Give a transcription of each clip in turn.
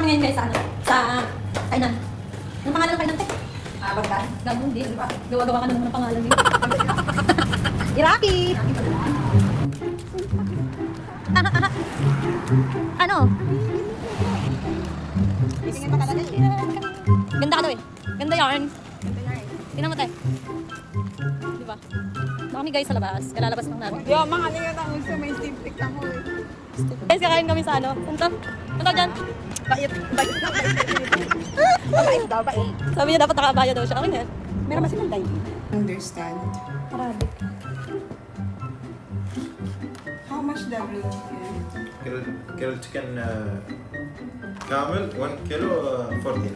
kami ngayon guys sa ano? Sa kainan. Anong pangalan ng kainan, te? Bagdad. Gago, hindi. Gawa-gawa ka na naman ng pangalan niyo. Iraki! Ano? Tingin pa talaga. Ganda ka daw eh. Ganda yarn. Ganda yan. Tingnan mo, te. Diba? Kami guys sa labas. Kalalabas lang namin. Yo, mga ano yun ang gusto. May steam stick ako eh. Guys, kakain kami sa ano. Punta. Punta dyan. Bait. Bait. Bait daw, bait. Sabi niya dapat nakabaya daw siya. Kami nga. Meron ba silang time? Understand. Arabic. How much the grilled chicken? grilled chicken كامل 1 كيلو 40.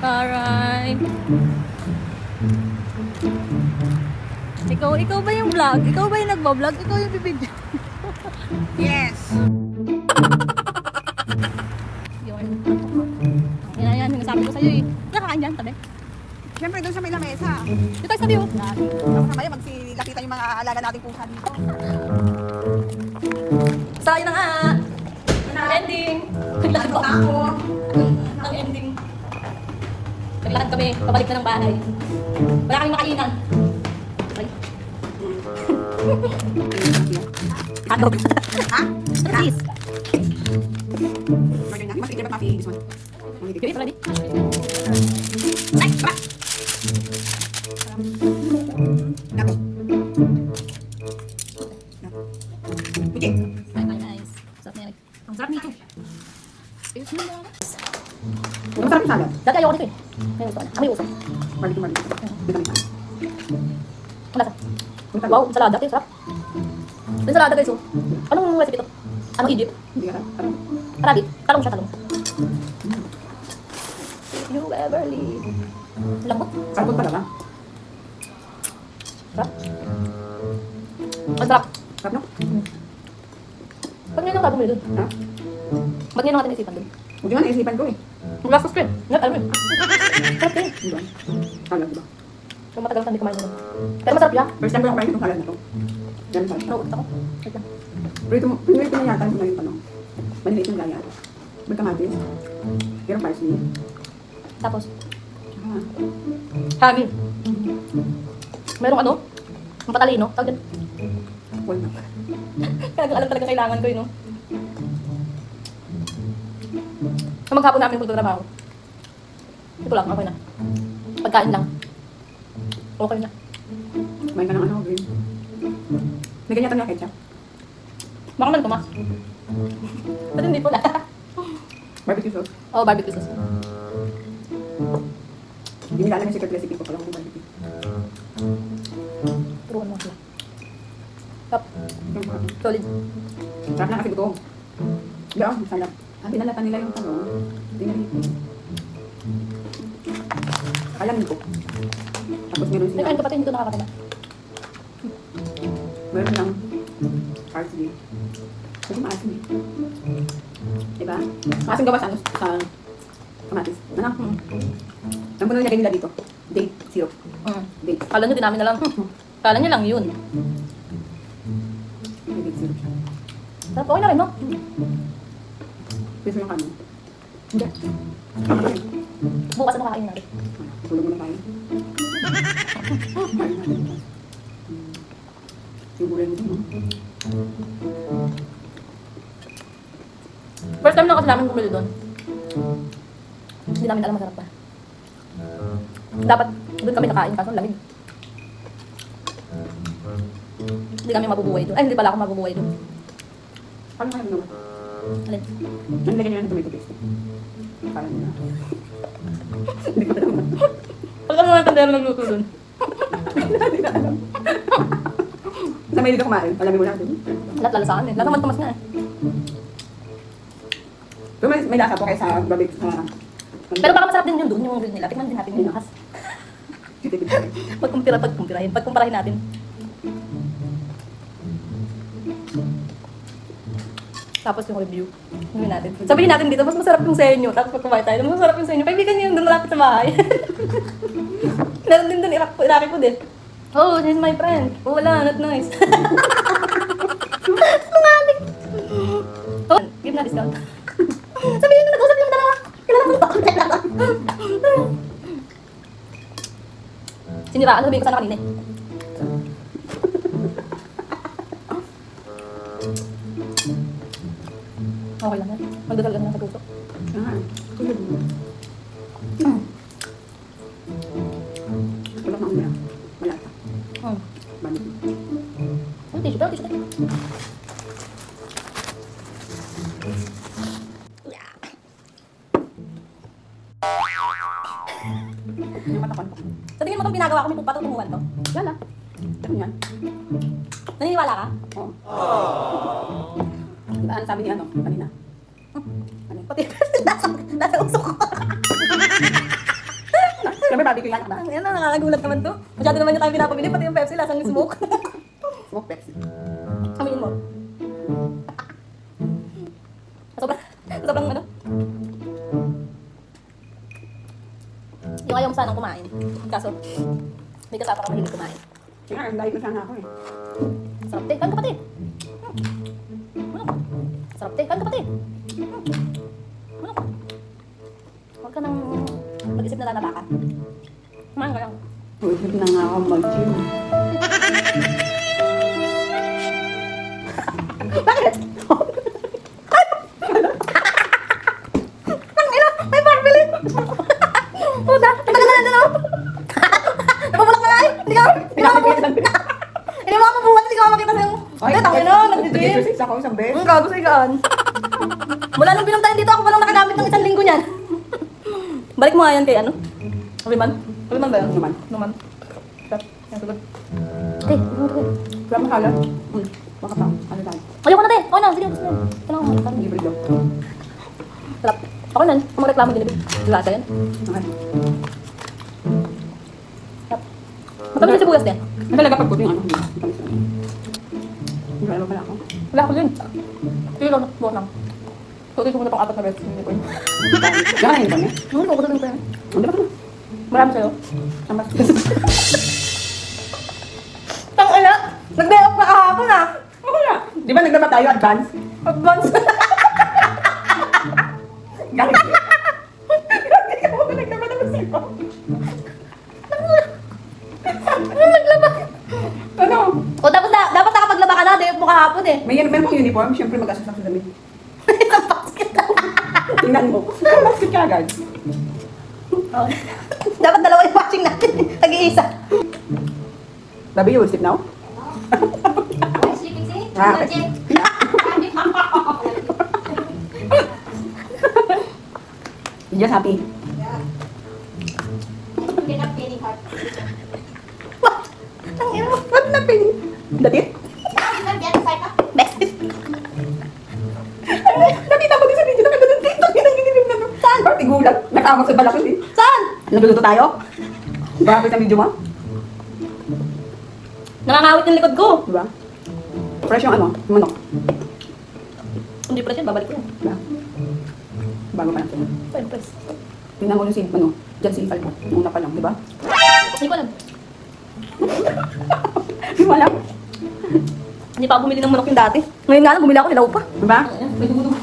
Alright. Ikaw ba yung vlog? Ikaw ba yung nagbo-vlog? Ikaw yung bibidyo. Yes! Yun. Yan, yung sabi ko sa'yo eh. Nakakain dyan, tabi. Siyempre doon sa may lamesa. Dito tayo sabi oh. Tapos mamaya magsilakita yung mga alaga nating pusa dito. So, yun na nga. Ending. Naglalakot ako. Ang ending. Naglakad kami, pabalik na ng bahay. Wala kaming makainan. Ay. Hotdog. Ha? Cheese. Order na. Mas order ba this one? Give ready? Ay! Ba! Nato. Puti. Nice. Sarap na yan. Ang sarap nito. Masarap yung salad. Dati ayoko nito eh. Ngayon gusto ko na. Amoy uso. Barbecue. Dito kami. Ang lasa. Wow, salada. Ito sarap. Yung salada guys oh. Anong recipe ito? Anong Egypt? Hindi ka alam. Arabic. Talong siya, talong. You ever live. Lambot. Sarap talaga. Sarap. Ang sarap. Sarap no? Ba't ngayon ang gagawin dun? Ha? Ba't ngayon ang ating isipan dun? Hindi nga naisipan ko eh. Maglastos ko eh. Ngayon, alam mo yun. Sarap eh. Di ba? Salad diba? Kung matagal na hindi kumain nun. Pero masarap yan. First time ko lang kain itong salad na to. Yan salad. Nauulit ako. Wait lang. Pinrito na yata yung tanong. Maliliit yung gaya. May kamatis. Pero parsley. Tapos, Ah. hangin. Merong ano? Ang patalino. Tawag din. Wala. Kaya alam talaga kailangan ko yun, no? Sa maghapon namin pagtatrabaho. Ito lang, okay na. Pagkain lang. Okay na. Kumain ka ng ano, green. May ganyan tayo ketchup. Baka man kumas. Ba't hindi pula? Barbecue sauce. Oo, barbecue sauce. Hindi nila alam yung secret recipe ko pala kung barbecue. Turuan mo sila. Top. Solid. Sarap na kasi gutom. Hindi ako, masarap. Pinalatan nila yung tanong. Hindi na rin. Alamin ko. Tapos meron May sila. kain ka pati, hindi ko nakakatama. Meron lang parsley. Kasi maasim eh. Diba? Maasim gawa sa ano? Sa kamatis. Ano? Ang puno nilagay nila dito. Date syrup. Date. Kala nyo, dinamin na lang. Kala nyo lang yun. May date syrup siya. Sarap, okay na rin, no? Piso yung kanin. Hindi. Bukas na makakain natin. Tulog muna tayo. Kain natin. Siguro yun ito. First time lang kasi namin bumili doon. Hindi namin alam masarap pa. Dapat doon kami nakain kaso lamig. Hindi kami mabubuhay doon. Ay, hindi pala ako mabubuhay doon. Paano kayo naman? Alin? Nalagyan nyo ng tomato paste. Parang nyo na. Hindi ko alam. Pagka mga tandero nagluto doon. Hindi na alam. Sa may dito kumain, alamin mo natin. Lahat lala sa akin eh. Lahat naman tumas nga eh. Pero may lasa po kaysa barbecue sa... Pero baka masarap din yun doon, yung grill nila. Tikman din natin yung lakas. Pagkumpirahin natin. Tapos yung review. Sabihin natin. Sabihin natin dito, mas masarap yung sa inyo. Tapos pag kumain tayo, mas masarap yung sa inyo. Kaibigan niyo yung doon malapit sa bahay. Meron din doon, iraki ko din. Oh, this is my friend. Oh, wala, not nice. Sungaling. Oh, give na discount. Sabihin nyo, nag-usap yung dalawa. Kailangan mo ba? Siniraan, sabihin ko sana kanina eh. Okay lang yan. Magdadal lang sa puso. Wala kang umiyak. Wala ka. Balik. Ang tissue, pero tissue tayo. Yung matakon ko. Sa tingin mo itong ginagawa ko, may patutunguhan to? Yan lang. Ano yan? Naniniwala ka? Oo. Ano sabi ni ano? Kanina. Ano? Pati nasa usok ko. Siyempre barbecue yan. Ang yan na, nakakagulat naman to. Masyado naman yung tayo pinapabili, pati yung Pepsi, lasang yung smoke. Smoke Pepsi. Aminin mo. Sobrang ano? Yung ayaw mo sanang kumain. Kaso, may kasama ka mahilig kumain. Kaya ang dahil ko sana ako eh. Sarap te, kain ka pati. Sarap te, kain ka pati. Huwag ka nang mag-isip na lalaba ka. Kumain ka lang. Huwag na nga ako mag-gym. Bakit? Ang ina, may barbili. Puta, tagal na nandun ako. Napabulak na nga eh. Hindi ka mabuhat. Hindi mo ako mabuhat, hindi ka makita sa'yo. Ay, tangin na, nag-gym. Nag-exercise ako isang beses. Ang gago sa ikaan. Mula nung pinuntahin dito, ako palang nakagamit ng 1 linggo niyan. Balik mo nga yan kay ano? Abiman? Abiman ba yan? Numan. Numan. Yan, sugod. Eh, Wala mahalan. Baka pa. Ano tayo? ayoko na te. Okay na, sige, gusto na. Kailangan mo. Libre daw. Sarap. Ako na, kung magreklamo din. Lasa yan. Ano? Sarap. Matamis yung sibuyas din. Ang talaga pag puto yung ano. Wala naman pala ako. Wala ko din. Sige lang, buwan lang. Tutin ko muna pang 4 na beses. Hindi ko yun. Gana yun kami. Ano ko din ko yan? Hindi ba ito? Marami sa'yo. Tambas. Tangina! Nag-day off na kahapon ah! Wala. Di ba naglaba tayo advance? Advance. Galing. Grabe ka mo naglaba na kasi ako. Ano naglaba? Ano? O dapat nakapaglaba ka na, day off mo kahapon eh. Meron pang uniform. Siyempre mag-asasak sa damit. Isang basket. Tingnan mo. Basket ka agad. Oh. Dapat dalawa yung watching natin. Tag-iisa. Baby, you will sleep now? Sleeping si? Ah, okay. Legit. You're just happy. You're not feeling hard. What? Ang ina mo. What nothing? That's it? Not get excited. Next. Nakita ko din sa video na kagano'n dito. Ginang-ginibig na doon. Saan? Parang tigulang. Nakawag sa balakid eh. Saan? Nagluluto tayo? Bakit sa video mo? Nangangawit yung likod ko. Diba? Fresh yung ano, yung manok. Hindi pa rin, babalik ko yan. Diba? Bago pa lang sila. Fine, press. Tingnan mo yung si, ano, dyan si Falco. Nung una pa lang, diba? Hindi ko alam. Di mo alam. Hindi pa ako bumili ng manok yung dati. Ngayon nga lang, bumili ako, nilaw pa. Diba? May dugo-dugo.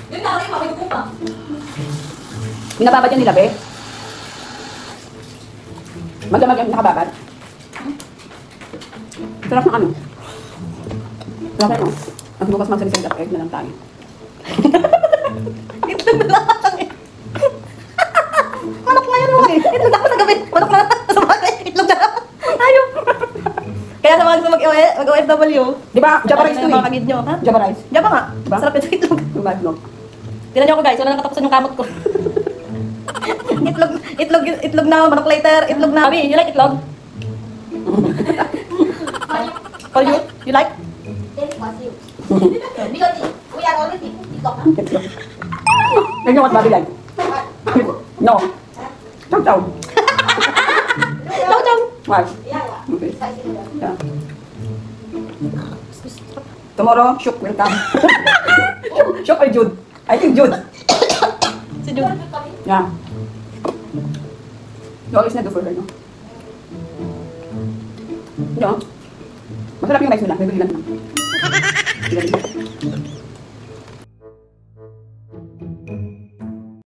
Yun nga, may dugo pa. Binababad yan nila, be. Magdamag yan, nakababad. Sarap ng ano. Sarap ng ano. Ang bukas magsalisay at egg na lang tayo. Itlog na lang. Manok na yan mo. Itlog ako sa gabi. Manok na lang. Sa bagay, itlog na lang. Ayaw. Kaya sa mga mag-OFW. Di ba? Java rice to Mga eh. kagid nyo, ha? Java rice. Diba nga? Diba? Sarap ito itlog. Diba? Vlog. Tignan nyo ako guys, wala nang katapusan yung kamot ko. itlog na, manok later, itlog na. Abi, you like itlog? For you? You like? Then it was you. Because we are already TikTok. know what Bobby like? No. Chow chow. Chow chow. Why? Yeah, yeah. Okay. Spicy noodle. Yeah. Tomorrow, Shuk will come. Shuk or Jude? I think Jude. Si Jude. Yeah. You always need to for her, no? No. Masarap yung rice nila. May gulilan naman.